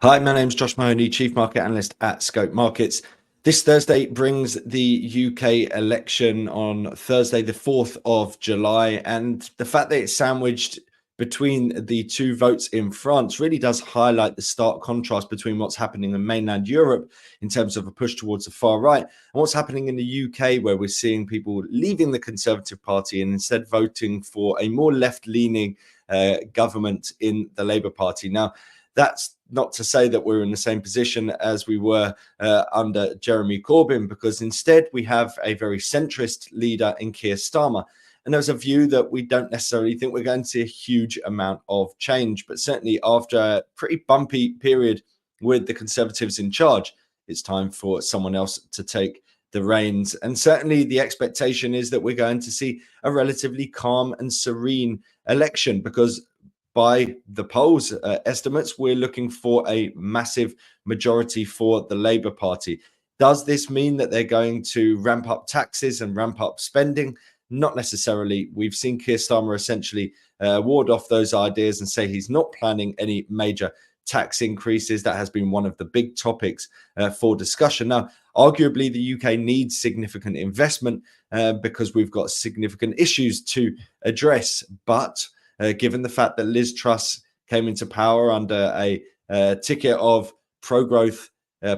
Hi, my name's Josh Mahony, Chief Market Analyst at Scope Markets. This Thursday brings the UK election on Thursday, the 4th of July. And the fact that it's sandwiched between the two votes in France really does highlight the stark contrast between what's happening in mainland Europe in terms of a push towards the far right and what's happening in the UK, where we're seeing people leaving the Conservative Party and instead voting for a more left-leaning government in the Labour Party. Now, that's not to say that we're in the same position as we were under Jeremy Corbyn, because instead we have a very centrist leader in Kier Starmer. And there's a view that we don't necessarily think we're going to see a huge amount of change, but certainly after a pretty bumpy period with the Conservatives in charge, it's time for someone else to take the reins. And certainly the expectation is that we're going to see a relatively calm and serene election, because by the polls estimates, we're looking for a massive majority for the Labour Party. Does this mean that they're going to ramp up taxes and ramp up spending? Not necessarily. We've seen Kier Starmer essentially ward off those ideas and say he's not planning any major tax increases. That has been one of the big topics for discussion. Now, arguably, the UK needs significant investment because we've got significant issues to address. But given the fact that Liz Truss came into power under a ticket of pro-growth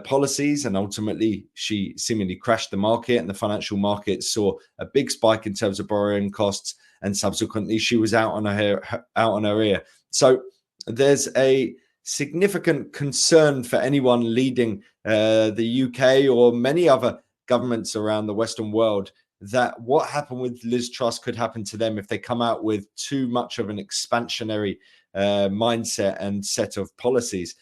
policies, and ultimately she seemingly crashed the market, and the financial market saw a big spike in terms of borrowing costs, and subsequently she was out on her ear. So there's a significant concern for anyone leading the UK or many other governments around the Western world, that what happened with Liz Truss could happen to them if they come out with too much of an expansionary mindset and set of policies.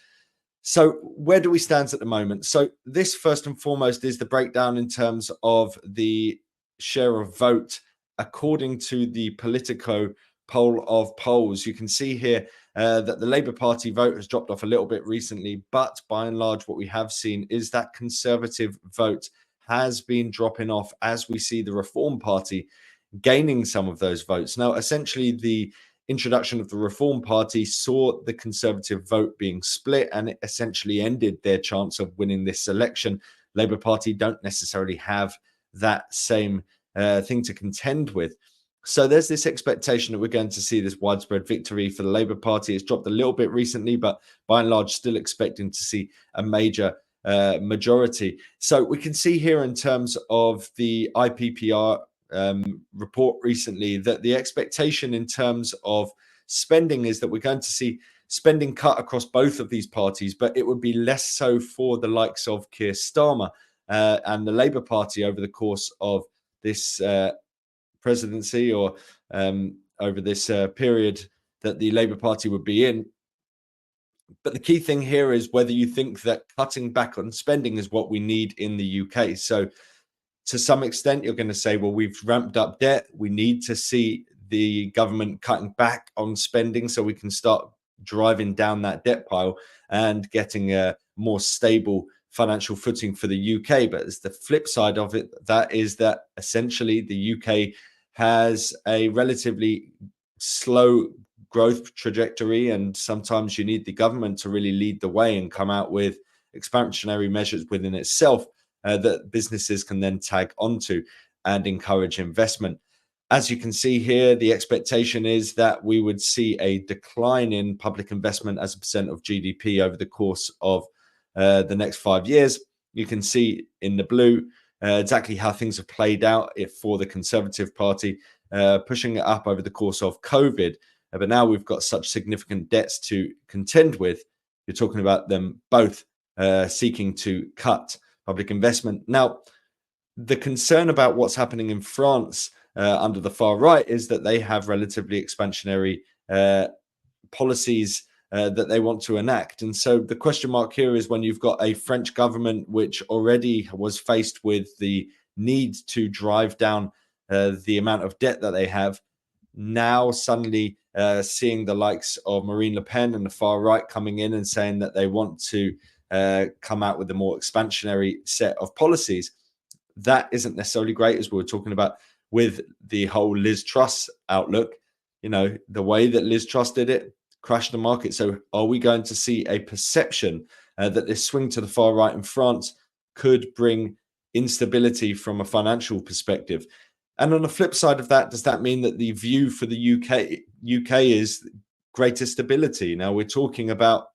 So where do we stand at the moment? So this, first and foremost, is the breakdown in terms of the share of vote according to the Politico poll of polls. You can see here that the Labour Party vote has dropped off a little bit recently, but by and large what we have seen is that Conservative vote has been dropping off as we see the Reform Party gaining some of those votes. Now, essentially, the introduction of the Reform Party saw the Conservative vote being split, and it essentially ended their chance of winning this election. Labour Party don't necessarily have that same thing to contend with. So there's this expectation that we're going to see this widespread victory for the Labour Party. It's dropped a little bit recently, but by and large, still expecting to see a major majority. So we can see here in terms of the IPPR report recently that the expectation in terms of spending is that we're going to see spending cut across both of these parties, but it would be less so for the likes of Keir Starmer and the Labour Party over the course of this presidency, or over this period that the Labour Party would be in. But the key thing here is whether you think that cutting back on spending is what we need in the UK. So to some extent, you're going to say, well, we've ramped up debt. We need to see the government cutting back on spending so we can start driving down that debt pile and getting a more stable financial footing for the UK. But as the flip side of it, that is that essentially the UK has a relatively slow growth trajectory, and sometimes you need the government to really lead the way and come out with expansionary measures within itself that businesses can then tag onto and encourage investment. As you can see here, the expectation is that we would see a decline in public investment as a percent of GDP over the course of the next 5 years. You can see in the blue exactly how things have played out for the Conservative Party, pushing it up over the course of COVID. But now we've got such significant debts to contend with. You're talking about them both seeking to cut public investment. Now, the concern about what's happening in France under the far right is that they have relatively expansionary policies that they want to enact. And so the question mark here is, when you've got a French government which already was faced with the need to drive down the amount of debt that they have, now suddenly seeing the likes of Marine Le Pen and the far right coming in and saying that they want to come out with a more expansionary set of policies, that isn't necessarily great, as we were talking about with the whole Liz Truss outlook. You know, the way that Liz Truss did it, crash the market. So are we going to see a perception that this swing to the far right in France could bring instability from a financial perspective? And on the flip side of that, does that mean that the view for the UK is greater stability? Now we're talking about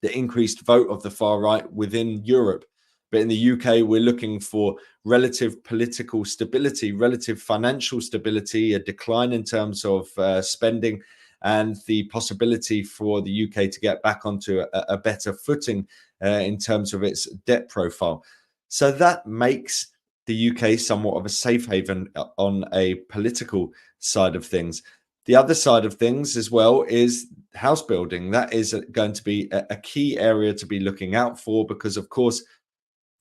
the increased vote of the far right within Europe. But in the UK, we're looking for relative political stability, relative financial stability, a decline in terms of spending, and the possibility for the UK to get back onto a better footing in terms of its debt profile. So that makes the UK somewhat of a safe haven on a political side of things. The other side of things as well is house building. That is going to be a key area to be looking out for, because, of course,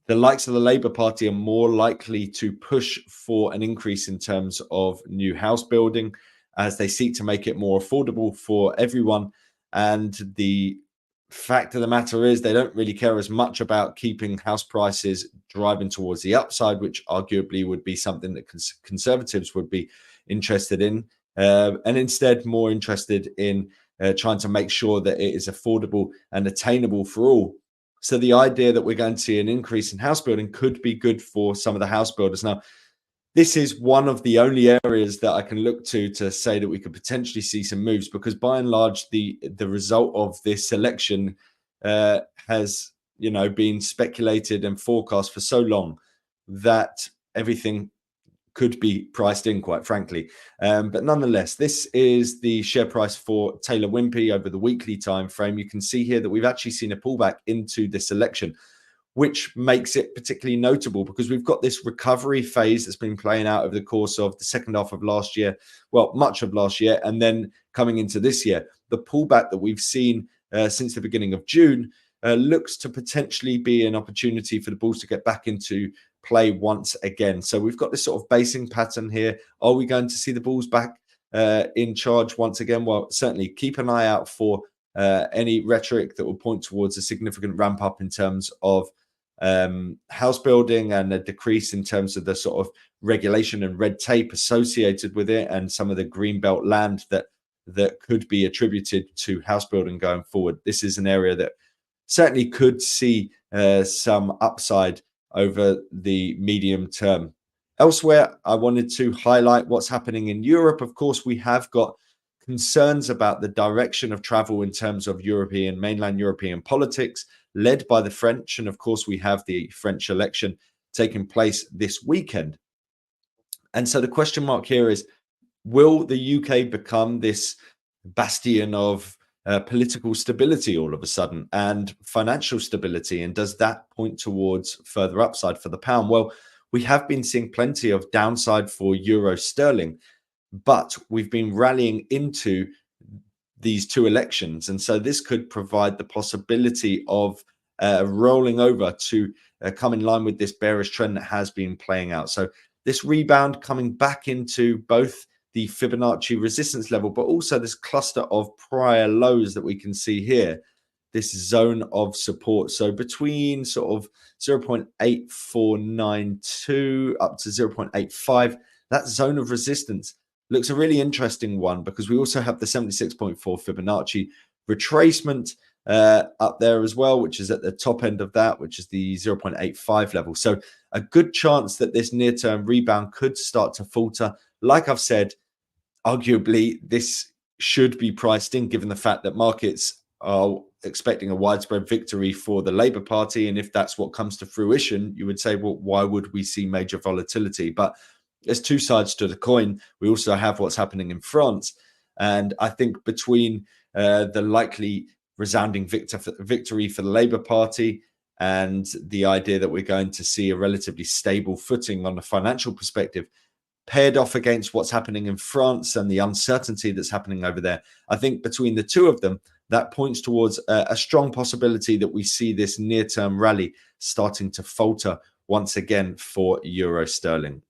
the likes of the Labour Party are more likely to push for an increase in terms of new house building as they seek to make it more affordable for everyone. And the fact of the matter is they don't really care as much about keeping house prices driving towards the upside, which arguably would be something that Conservatives would be interested in, and instead more interested in trying to make sure that it is affordable and attainable for all. So the idea that we're going to see an increase in house building could be good for some of the house builders. Now, this is one of the only areas that I can look to say that we could potentially see some moves, because by and large, the result of this election has, been speculated and forecast for so long that everything could be priced in, quite frankly. But nonetheless, this is the share price for Taylor Wimpey over the weekly time frame. You can see here that we've actually seen a pullback into this election, which makes it particularly notable because we've got this recovery phase that's been playing out over the course of the second half of last year, well, much of last year, and then coming into this year. The pullback that we've seen since the beginning of June looks to potentially be an opportunity for the bulls to get back into play once again. So we've got this sort of basing pattern here. Are we going to see the bulls back in charge once again? Well, certainly keep an eye out for any rhetoric that will point towards a significant ramp up in terms of house building and a decrease in terms of the sort of regulation and red tape associated with it, and some of the greenbelt land that could be attributed to house building going forward. This is an area that certainly could see some upside over the medium term. Elsewhere, I wanted to highlight what's happening in Europe. Of course, we have got concerns about the direction of travel in terms of mainland European politics, led by the French. And of course, we have the French election taking place this weekend. And so the question mark here is, will the UK become this bastion of political stability all of a sudden and financial stability? And does that point towards further upside for the pound? Well, we have been seeing plenty of downside for euro sterling, but we've been rallying into these two elections. And so this could provide the possibility of rolling over to come in line with this bearish trend that has been playing out. So this rebound coming back into both the Fibonacci resistance level, but also this cluster of prior lows that we can see here, this zone of support. So between sort of 0.8492 up to 0.85, that zone of resistance looks a really interesting one, because we also have the 76.4 Fibonacci retracement up there as well, which is at the top end of that, which is the 0.85 level. So a good chance that this near-term rebound could start to falter. Like I've said, arguably this should be priced in, given the fact that markets are expecting a widespread victory for the Labour Party. And if that's what comes to fruition, you would say, well, why would we see major volatility? But there's two sides to the coin. We also have what's happening in France. And I think between the likely resounding victory for the Labour Party and the idea that we're going to see a relatively stable footing on a financial perspective, paired off against what's happening in France and the uncertainty that's happening over there, I think between the two of them, that points towards a strong possibility that we see this near-term rally starting to falter once again for euro sterling.